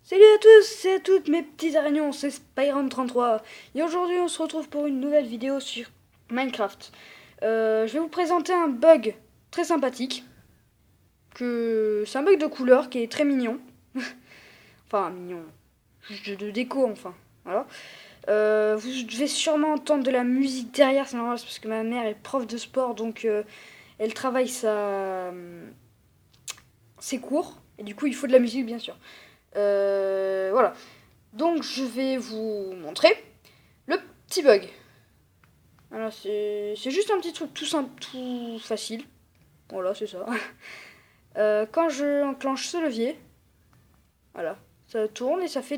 Salut à tous et à toutes mes petits aragnons, c'est Spyron33 et aujourd'hui on se retrouve pour une nouvelle vidéo sur Minecraft. Je vais vous présenter un bug très sympathique, c'est un bug de couleur qui est très mignon, enfin mignon, juste de déco enfin, voilà. Vous devez sûrement entendre de la musique derrière, c'est normal, c'est parce que ma mère est prof de sport donc elle travaille ses cours et du coup il faut de la musique bien sûr. Voilà. Donc je vais vous montrer le petit bug. Voilà, c'est juste un petit truc tout simple, tout facile. Voilà, c'est ça. Quand je enclenche ce levier, voilà, ça tourne et ça fait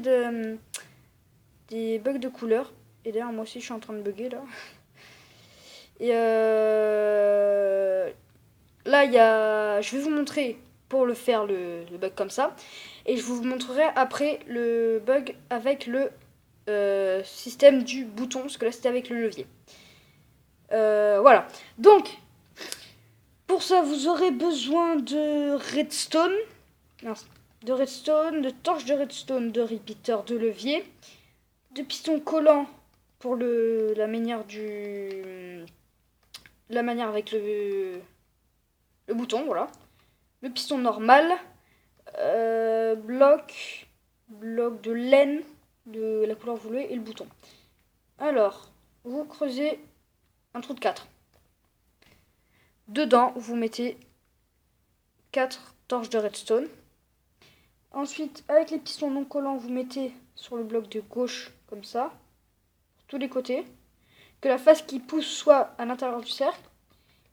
des bugs de couleur. Et d'ailleurs, moi aussi, je suis en train de bugger là. Et là, je vais vous montrer pour le faire le bug comme ça. Et je vous montrerai après le bug avec le système du bouton, parce que là c'était avec le levier. Voilà. Donc, pour ça, vous aurez besoin de redstone. De redstone, de torches de redstone, de repeater, de levier, de piston collant pour la manière avec le bouton, voilà. Le piston normal, bloc de laine de la couleur que vous voulez et le bouton. Alors, vous creusez un trou de 4. Dedans, vous mettez 4 torches de redstone. Ensuite, avec les pistons non collants, vous mettez sur le bloc de gauche, comme ça, tous les côtés. Que la face qui pousse soit à l'intérieur du cercle.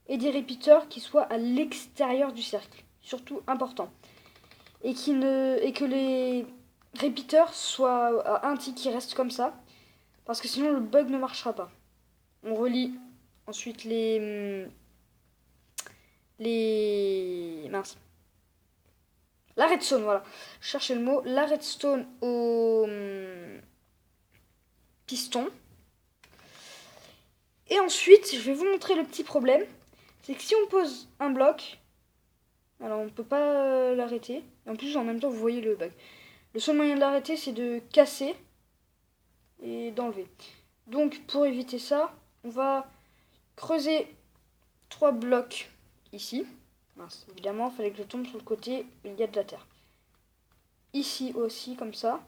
Et des repeaters qui soient à l'extérieur du cercle. Surtout important. Et que les repeaters soient à un tick qui reste comme ça. Parce que sinon le bug ne marchera pas. On relie ensuite mince. La redstone, voilà. Je cherchais le mot. La redstone au piston. Et ensuite, je vais vous montrer le petit problème. C'est que si on pose un bloc, alors on ne peut pas l'arrêter. Et en plus, en même temps, vous voyez le bug. Le seul moyen de l'arrêter, c'est de casser et d'enlever. Donc, pour éviter ça, on va creuser 3 blocs ici. Mince, évidemment, il fallait que je tombe sur le côté où il y a de la terre. Ici aussi, comme ça.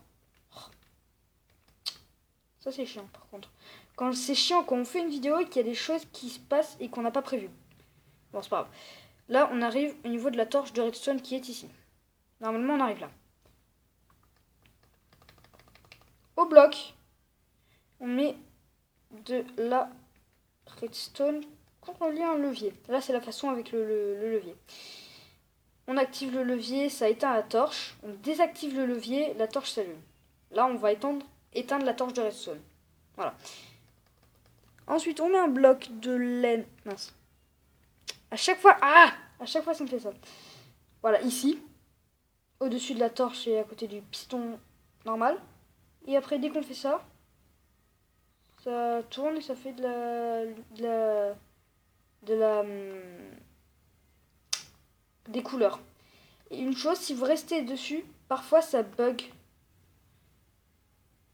Ça, c'est chiant, par contre. C'est chiant quand on fait une vidéo et qu'il y a des choses qui se passent et qu'on n'a pas prévu. Bon, c'est pas grave. Là, on arrive au niveau de la torche de redstone qui est ici. Normalement, on arrive là. Au bloc, on met de la redstone qu'on relie à un levier. Là, c'est la façon avec le levier. On active le levier, ça éteint la torche. On désactive le levier, la torche s'allume. Là, on va éteindre la torche de redstone. Voilà. Ensuite, on met un bloc de laine. Mince. À chaque fois ça me fait ça. Voilà, ici. Au-dessus de la torche et à côté du piston normal. Et après, dès qu'on fait ça, ça tourne et ça fait des couleurs. Et une chose, si vous restez dessus, parfois ça bug.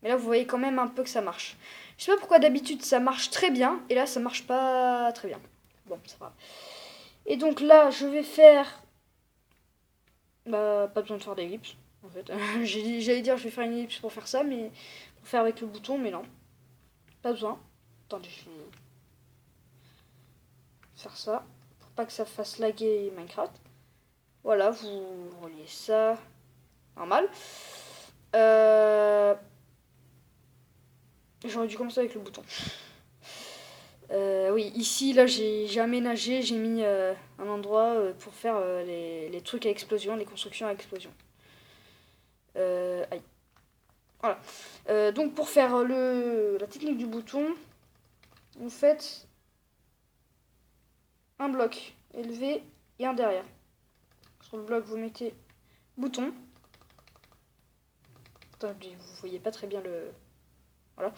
Mais là, vous voyez quand même un peu que ça marche. Je sais pas pourquoi d'habitude ça marche très bien et là ça marche pas très bien. Bon, c'est pas grave. Et donc là, je vais faire pas besoin de faire d'ellipse en fait. J'allais dire je vais faire une ellipse pour faire ça, mais pour faire avec le bouton, mais non. Pas besoin. Attendez, je vais faire ça pour pas que ça fasse laguer Minecraft. Voilà, vous reliez ça normal. J'aurais dû commencer avec le bouton. Oui, ici, là, j'ai aménagé, j'ai mis un endroit pour faire les trucs à explosion, les constructions à explosion. Aïe. Voilà. Donc, pour faire la technique du bouton, vous faites un bloc élevé et un derrière. Sur le bloc, vous mettez bouton. Attendez, vous voyez pas très bien le... Voilà.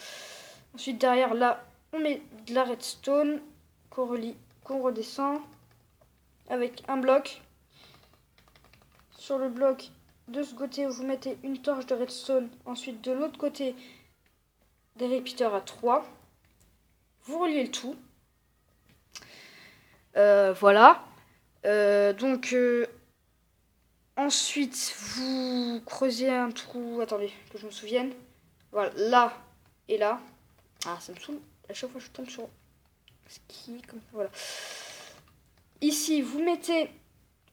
Ensuite, derrière, là, on met de la redstone qu'on relie, qu'on redescend avec un bloc. Sur le bloc de ce côté, vous mettez une torche de redstone. Ensuite, de l'autre côté, des repeaters à 3. Vous reliez le tout. Voilà. Ensuite, vous creusez un trou. Attendez, que je me souvienne. Voilà, là et là. Ah, ça me saoule. À chaque fois, je tombe sur ce qui est comme voilà. Ici, vous mettez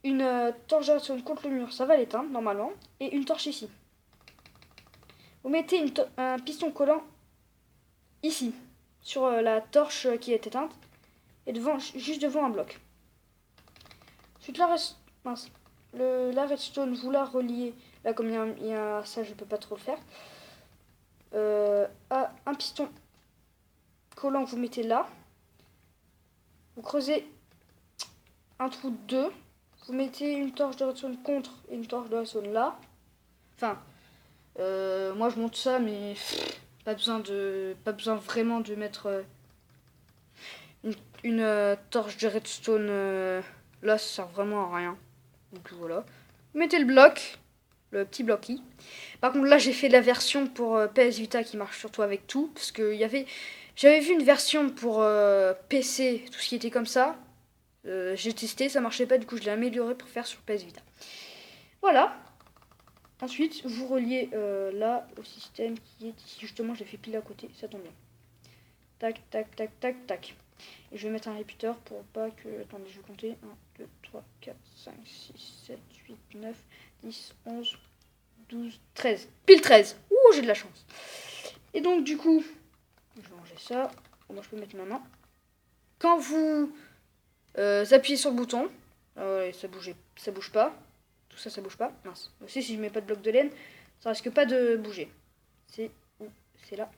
une torche de redstone contre le mur. Ça va l'éteindre, normalement. Et une torche ici. Vous mettez un piston collant ici. Sur la torche qui est éteinte. Et juste devant un bloc. Ensuite, la redstone, vous la reliez. Là, comme il y a ça, je peux pas trop le faire. À un piston collant que vous mettez là. Vous creusez un trou 2. Vous mettez une torche de redstone contre et une torche de redstone là. Enfin, moi je monte ça, mais pas besoin vraiment de mettre une torche de redstone là, ça sert vraiment à rien. Donc voilà. Vous mettez le bloc, le petit bloc I. Par contre là j'ai fait la version pour PS Vita qui marche surtout avec tout, parce que j'avais vu une version pour PC, tout ce qui était comme ça. J'ai testé, ça marchait pas, du coup je l'ai amélioré pour faire sur PS Vita. Voilà. Ensuite vous reliez là au système qui est ici, justement je l'ai fait pile à côté, ça tombe bien. Tac, tac, tac, tac, tac. Et je vais mettre un répéteur pour pas que... Attendez, je vais compter. 1, 2, 3, 4, 5, 6, 7, 8, 9, 10, 11, 12, 13. Pile 13. Ouh, j'ai de la chance. Et donc, du coup, je vais ranger ça. Bon, je peux mettre maintenant. Quand vous appuyez sur le bouton, ça bouge pas. Tout ça, ça bouge pas. Mince. Aussi, si je mets pas de bloc de laine, ça risque pas de bouger. C'est où? C'est là.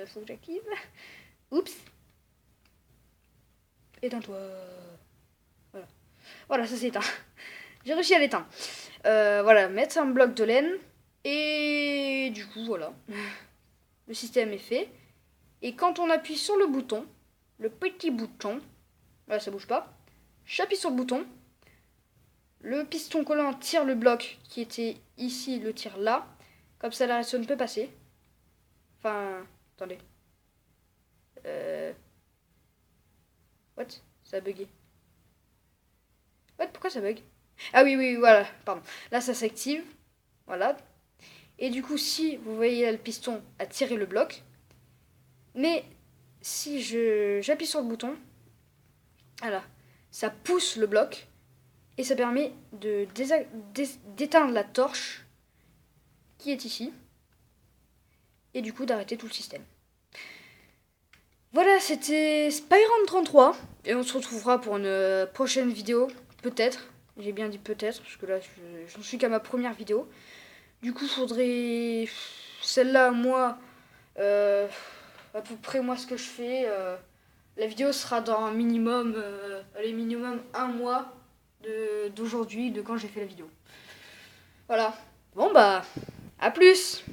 Faut que j'active. Oups. Éteins-toi. Voilà. Voilà, ça c'est éteint. J'ai réussi à l'éteindre. Voilà, mettre un bloc de laine. Et du coup, voilà. Le système est fait. Et quand on appuie sur le bouton, le petit bouton, voilà, ça bouge pas. J'appuie sur le bouton. Le piston collant tire le bloc qui était ici, le tire là. Comme ça, la redstone peut passer. Enfin, attendez. What? Ça a bugué. What? Pourquoi ça bug? Ah oui, voilà, pardon. Là, ça s'active. Voilà. Et du coup, si vous voyez là, le piston a tiré le bloc. Mais si j'appuie sur le bouton, voilà, ça pousse le bloc. Et ça permet d'éteindre la torche qui est ici. Et du coup, d'arrêter tout le système. Voilà, c'était Spyron 33. Et on se retrouvera pour une prochaine vidéo. Peut-être. J'ai bien dit peut-être, parce que là, j'en suis qu'à ma première vidéo. Du coup, faudrait... Celle-là, moi... à peu près, moi, ce que je fais... la vidéo sera dans un minimum... minimum 1 mois d'aujourd'hui, de quand j'ai fait la vidéo. Voilà. Bon, bah... À plus!